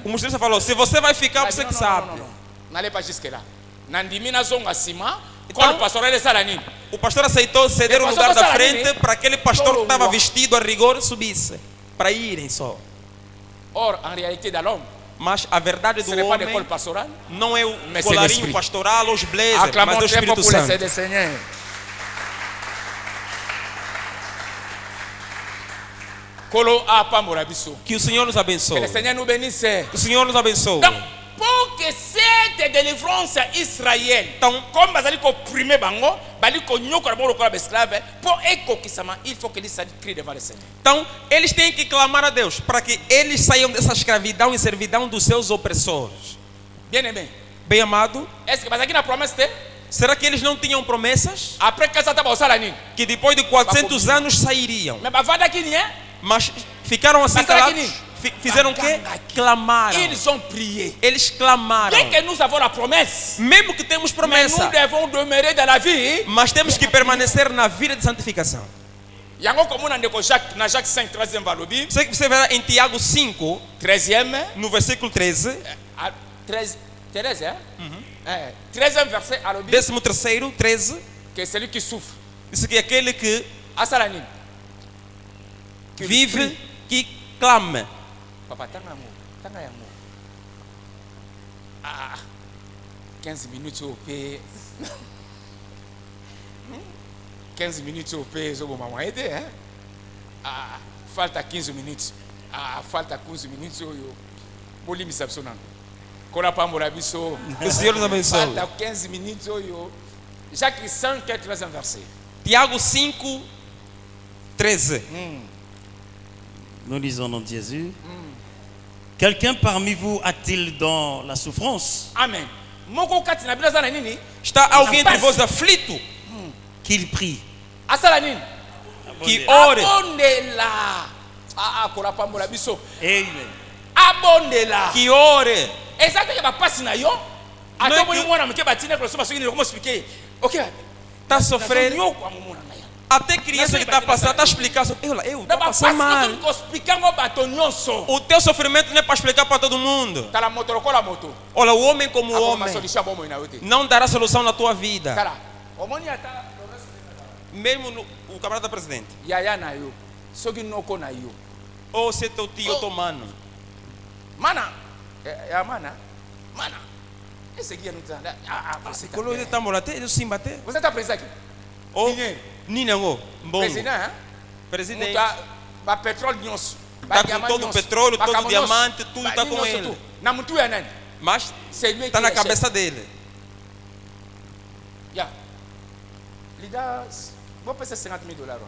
O motorista falou: se você vai ficar, você que sabe. Então, o pastor aceitou ceder o lugar da frente para aquele pastor que estava vestido a rigor subisse, para irem só. Mas a verdade do homem não é o colarinho pastoral ou os blazers, mas é o Espírito Santo. Que o Senhor nos abençoe. Que o Senhor nos abençoe. Pour que cette délivrance Israël, comme bazali ko primer bango, bali ko nyoko bango ko esclave, pour ekokisama, il faut que eles crient devant le Seigneur. Então, eles têm que clamar a Deus para que eles saiam dessa escravidão e servidão dos seus opressores. Bien-aimé. Bem amado. Est-ce que bazaki na promesse te? Será que eles não tinham promessas? Après que ça tava osala que depois de 400 anos sairiam. Mais bavada ki nie? Mas ficaram assim calados. Fizeram o quê? Clamaram. Ils ont prié. Eles clamaram. Dès que nous avons la promesse, mesmo que temos promessa, nous devons demeurer dans la vie, mas temos que permanecer na vida de santificação. Jacques 5, 13e valobi. Você verá em Tiago 5, 13e, no versículo 13. 13e verset, 13º, 13. Que celui qui souffre. Isso que é aquele que vive, que clama. Papa, tanga yango. 15 minutes au P. 15 minutes au P, je vais m'aider, hein? Falta 15 minutes. Falta 15 minutes au Bolimi Sabsonan. Kola Pamora Bisso. Que o Senhor nos abençoe. Falta 15 minutes au Jacques 5, 13 verset. Tiago 5, 13. Nous lisons au nom de Jésus. Quelqu'un parmi vous a-t-il dans la souffrance? Amen. Está alguém entre vós aflito? Qu'il prie. Que ore. Que ore. Está sofrendo. Até criança que está passando, está explicando. Eu estou passando mal. O teu sofrimento não é para explicar para todo mundo. Olha, o homem como o homem não dará solução na tua vida. Mesmo o camarada presidente. Ou se é teu tio ou teu mano. Mana. É a mana. Mana. Esse aqui não está. Você está preso aqui? Ninango, bom. Presidente. Ba petróleo nhoso. Está com todo o petróleo, todo o diamante, tudo está com ele. Mas está na cabeça dele. Lhe dá, vou pensar $50,000.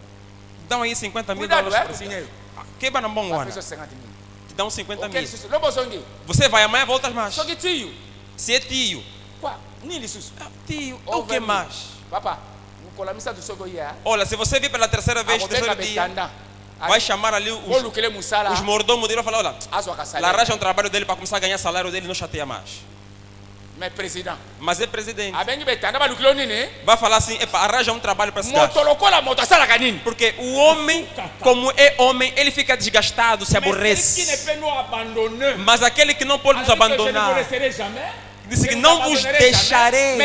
Dão aí $50,000. Que vai na bom ano? Te dão 50 mil. Você vai amanhã, voltas mais. Se é tio. Tio, o que mais? Olha, se você vir pela terceira vez, terceiro dia, vai chamar ali os mordomos dele e falar: olha, arranja um trabalho dele para começar a ganhar salário dele, não chateia mais. Mas é presidente. Vai falar assim: arranja um trabalho para esse gajo. Porque o homem, como é homem, ele fica desgastado, se aborrece. Mas aquele que não pode nos abandonar, disse que não vos deixarei.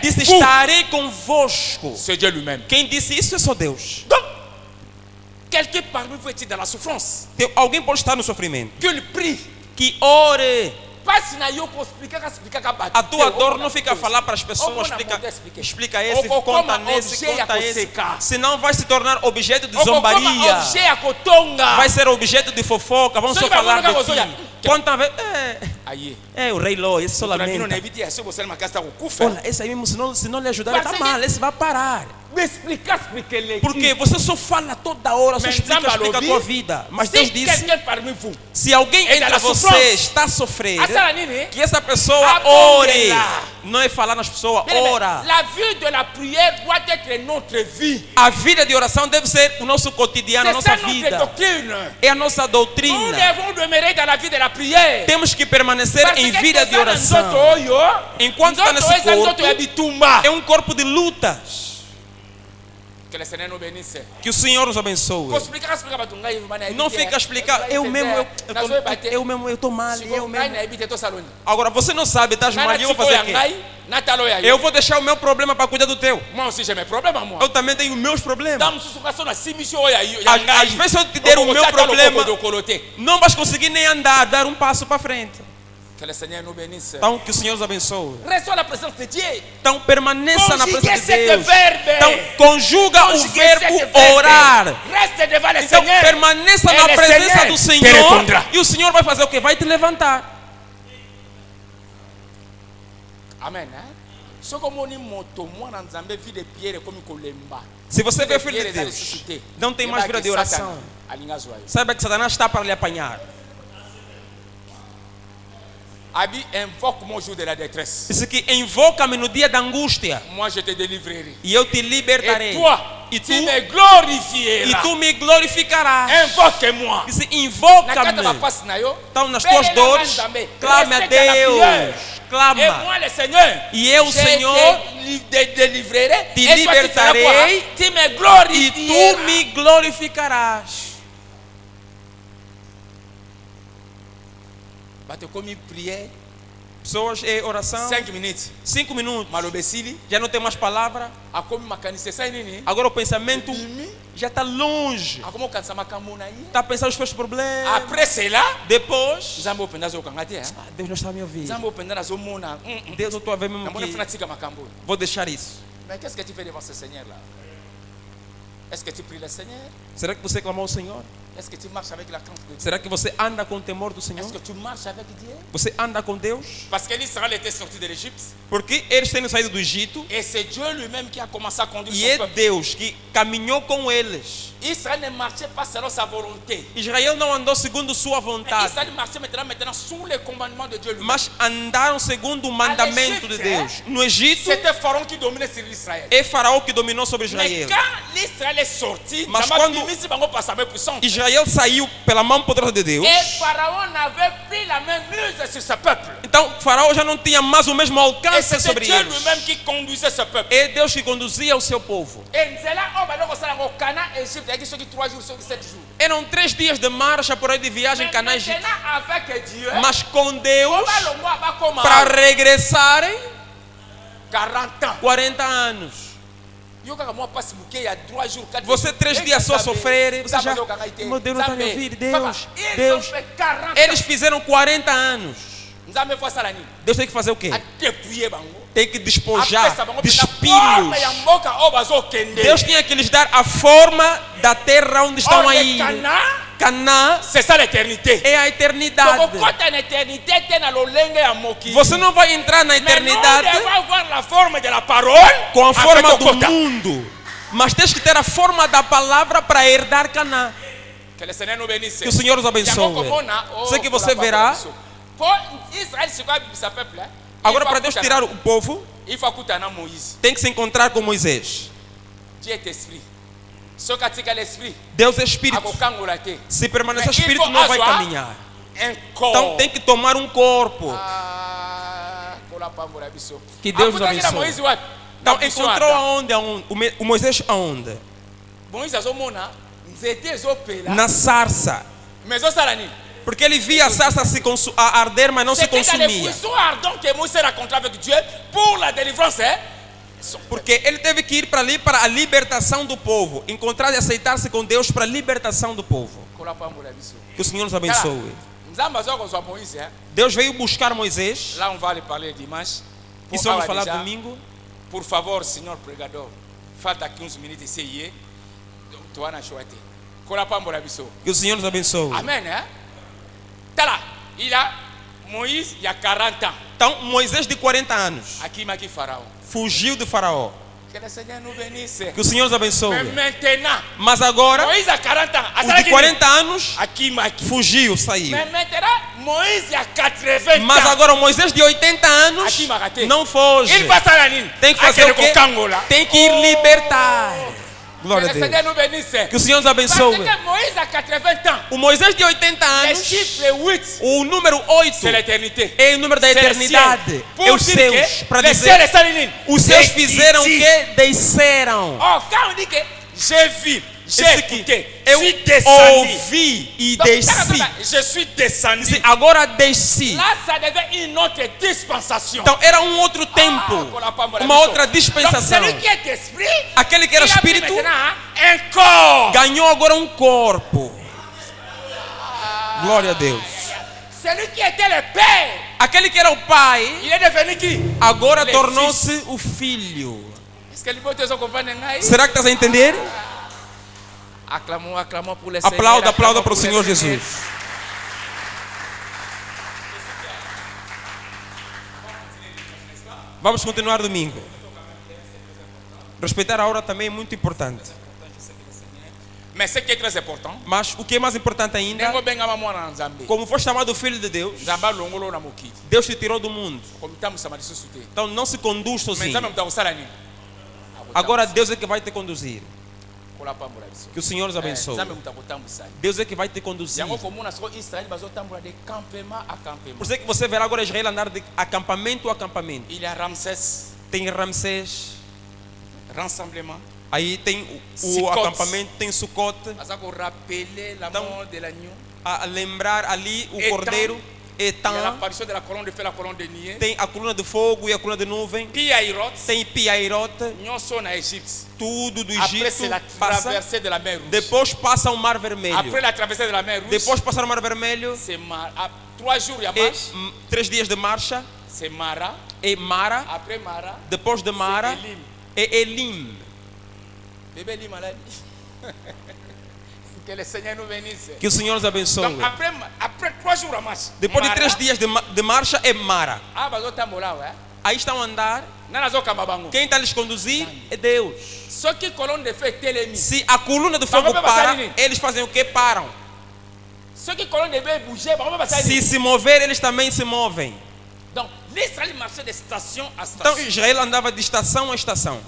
Disse: estarei convosco. Quem disse isso é só Deus. Alguém pode estar no sofrimento. Que ore. A tua dor não fica a falar para as pessoas, explica esse, conta nesse, conta esse. Senão vai se tornar objeto de zombaria. Vai ser objeto de fofoca, vamos só falar de ti. Quando tá vendo, Aí. o rei Ló, esse só lamenta. Olha, esse aí mesmo, se não lhe ajudar, ele tá mal, esse vai parar. Porque você só fala toda hora, só explica a tua vida. Mas Deus disse, se alguém entre vocês está a sofrer, que essa pessoa ore. Não é falar nas pessoas, ora. A vida de oração deve ser o nosso cotidiano, a nossa vida. É a nossa doutrina. Temos que permanecer em vida de oração. Enquanto está nesse corpo, é um corpo de lutas. Que o Senhor nos abençoe. Não fica a explicar. Eu estou mal. Agora você não sabe, estás mal, eu vou fazer o quê? Eu vou deixar o meu problema para cuidar do teu. Eu também tenho meus problemas. Às vezes eu te der o meu problema, não vais conseguir nem andar, dar um passo para frente. Então que o Senhor os abençoe. Então permaneça na presença de Deus. Então conjuga o verbo orar. Então permaneça na presença do Senhor. E o Senhor vai fazer o que? Vai te levantar. Amém. Se você vê filho de Deus, não tem mais vida de oração, saiba que Satanás está para lhe apanhar. Invoque-moi au jour de la détresse. Isso que invoca-me no dia da angústia. Moi je te délivrerai. E eu te libertarei. Et tu me glorifieras. E tu me glorificarás. Invoque-moi. Isso invoca-me. Então nas tuas dores, clame a Deus. Clama. E eu, Senhor, te délivrerai. Te libertarei. E tu me glorificarás. Pessoas em oração. 5 minutos. 5 minutos. Já não tem mais palavra. Agora o pensamento já está longe. Está pensando nos seus problemas. Depois, Deus não está a me ouvir. Deus não está a ver mesmo aqui. Vou deixar isso. Mas qu'est-ce que tu fais devant ce Seigneur là? Est-ce que tu pries le Seigneur? Será que você clamou ao Senhor? Est-ce que tu marches avec la crainte de Dieu? Será que você anda com o temor do Senhor? Est-ce que tu marches avec Dieu? Você anda com Deus? Parce que l'Israël était sorti de l'Égypte. Porque eles têm saído do Egito. Et c'est Dieu lui-même qui a commencé à conduire son peuple. E é Deus que caminhou com eles. Israël ne marchait pas selon sa volonté. Israel não andou segundo sua vontade. Israël marchait maintenant sous les commandements de Dieu lui-même. Mas andaram segundo o mandamento de Deus. No Egito, c'était Pharaon qui dominait sur Israël. É Faraó que dominou sobre Israel. Mais quand l'Israël est sorti, mas quando Israel saiu pela mão poderosa de Deus, et Pharaon n'avait plus la même mise sur ce peuple. Então Faraó já não tinha mais o mesmo alcance sobre Dieu eles. lui-même qui conduisait ce peuple. É Deus que conduzia o seu povo. Eram 3 dias de marcha por aí de viagem Canaã. Mas com Deus, para regressarem, 40 anos. Você 3 dias só sofrer, você já, meu Deus não está me ouvindo, Deus. Eles fizeram 40 anos. Deus tem que fazer o quê? Tem que despojar, despilos. Deus tinha que lhes dar a forma da terra onde estão aí. Canaã, c'est ça l'éternité. É a eternidade. Você não vai entrar na eternidade com a forma do mundo, mas tens que ter a forma da palavra para herdar Canaã. Que o Senhor nos abençoe. Sei que você verá. Agora, para Deus tirar o povo, tem que se encontrar com Moisés. Deus é Espírito. Se permanecer Espírito, não vai caminhar. Então tem que tomar um corpo. Que Deus nos abençoe. Então encontrou aonde? O Moisés aonde? Na sarça. Porque ele via a sarça a arder, mas não se consumia. Porque ele teve que ir para ali para a libertação do povo. Encontrar e aceitar-se com Deus para a libertação do povo. Que o Senhor nos abençoe. Deus veio buscar Moisés. Lá on va lhe parler dimanche. Isso vamos falar domingo. Por favor, senhor pregador, falta 15 minutos e sei. Que o Senhor nos abençoe. Amém, né? Tá lá. il a Moïse, il y a 40 ans. Então, Moisés de 40 anos Aqui, aqui, Faraó. fugiu de Faraó. Que le Seigneur nous bénisse. Que o Senhor nos abençoe. Mais maintenant, Mas agora, Moïse a 40 ans. o de 40 anos Aqui, fugiu, saiu. Mais maintenant, Moïse a 80 ans. Mas agora o Moisés de 80 anos Aqui, não foge. Ele faz a nini. Tem que fazer o quê? Tem que ir libertar. Glória a Que le Seigneur nous Deus. bénisse. Que o Senhor nos Parce abençoe. que Moïse a 80 ans. O Moisés de 80 Le anos, chiffre 8, o número 8 c'est l'éternité. é o número da C'est le eternidade. ciel. É os Pour dire seus. que Para les dizer, ciels et sa nini. os seus Et fizeram o ici. que? Desceram. Oh, quand on dit que j'ai vu, j'ai Esse aqui, écouté, eu je suis descendu. ouvi e Donc, desci. je suis descendu. Disse, agora desci. Là, ça devait une autre dispensation. Então era um outro tempo, uma outra dispensação. Donc, celui qui est esprit, Aquele que era il a pris espírito maintenant un corps. ganhou agora um corpo. Glória a Deus. Celui qui était le père, Aquele que era o pai, il est devenu qui? agora Le tornou-se o filho. Est-ce que les gens comprennent? Será que estás a entender? Acclamons, acclamons pour le Aplauda, Seigneur. aplauda para o acclamons Senhor pour le Seigneur. Jesus. Vamos continuar domingo. Respeitar a hora também é muito importante. Mais ce qui est très important, Mas o que é mais importante ainda, nengo benga mwana nzambe. como foi chamado filho de Deus, Nzamba longolo na mokili. Deus te tirou do mundo. Comme tamu sama lisusu te. Então não se conduz Mais sozinho. nzambe mutakosala nini? Agora Deus é que vai te conduzir. Kola pambola biso. Que o Senhor nos abençoe. Nzambe mutakotambisa. Deus é que vai te conduzir. Yango komona soko Israël bazotambola de campement à campement. Por isso é que você verá agora Israel andar de acampamento a acampamento. Il y a Ramsès, Tem Ramsés, rassemblement. aí tem o Sukkot. acampamento, tem Sukkot, Azako rappeler la Então, mort de l'agneau. a lembrar ali o Etam. cordeiro, Il y a Etam, l'apparition de la colonne de feu, la colonne de nuée. tem a coluna de fogo e a coluna de nuvem, Piairot, tem Piairot, Nyonso na Égypte. tudo do Après, Egito c'est la passa, traversée de la mer Rouge. depois passa o Mar Vermelho, Après la traversée de la mer Rouge, depois passar o Mar Vermelho, c'est 3 jours il y a é marche. 3 dias de marcha, C'est Mara. é Mara, Après Mara, depois de Mara, c'est Elim. é Elim. Bébé Elim malade. Que le Seigneur nous bénisse. Que o Senhor nos abençoe. Donc après 3 jours à marche. Depois de Mara, 3 dias de marcha é Mara. Ah, bazotambola, ouais. Aí estão a andar. Nana zokamba bango. Quem está a lhes conduzir é Deus. Ceux qui colonne de feu telemi. Se a coluna de fogo Vamos para, passar, eles fazem o que? Param. Ceux qui colonne de feu bouger, vamos passer. Se mover, eles também se movem. Donc l'Israël marchait de station à Então station. Israel andava de estação a estação,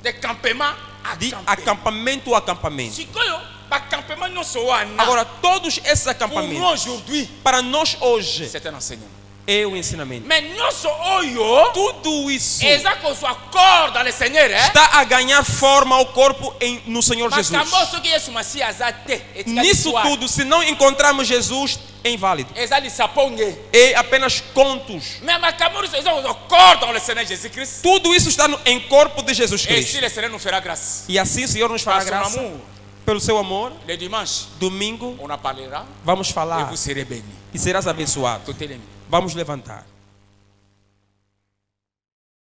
De campement à de campement. acampamento a acampamento. Sikoyo, ba campement nyonso wana. Agora, todos esses Pour nous acampamentos, aujourd'hui, para nós hoje, c'est un enseignement. é o ensinamento. Mais nyonso oyo, Tudo isso eza qu'on soit corps dans le Seigneur, hein. está a ganhar forma ao corpo no Senhor Jesus. Makambo soki Yesu Masiya aza te. Nisso tudo, se não encontrarmos Jesus, é inválido. Eza lisaponge. É apenas contos. Mais makambo nyonso eza qu'on soit corps dans le Seigneur Jésus-Christ. Tudo isso está em corpo de Jesus Et Cristo. si le Seigneur nous fera grâce. E assim o Senhor nos fará Par son graça. amour. Pelo seu amor, Le dimanche, domingo, on en parlera vamos et falar vous serez bénis. e serás abençoado. Tout est Vamos levantar.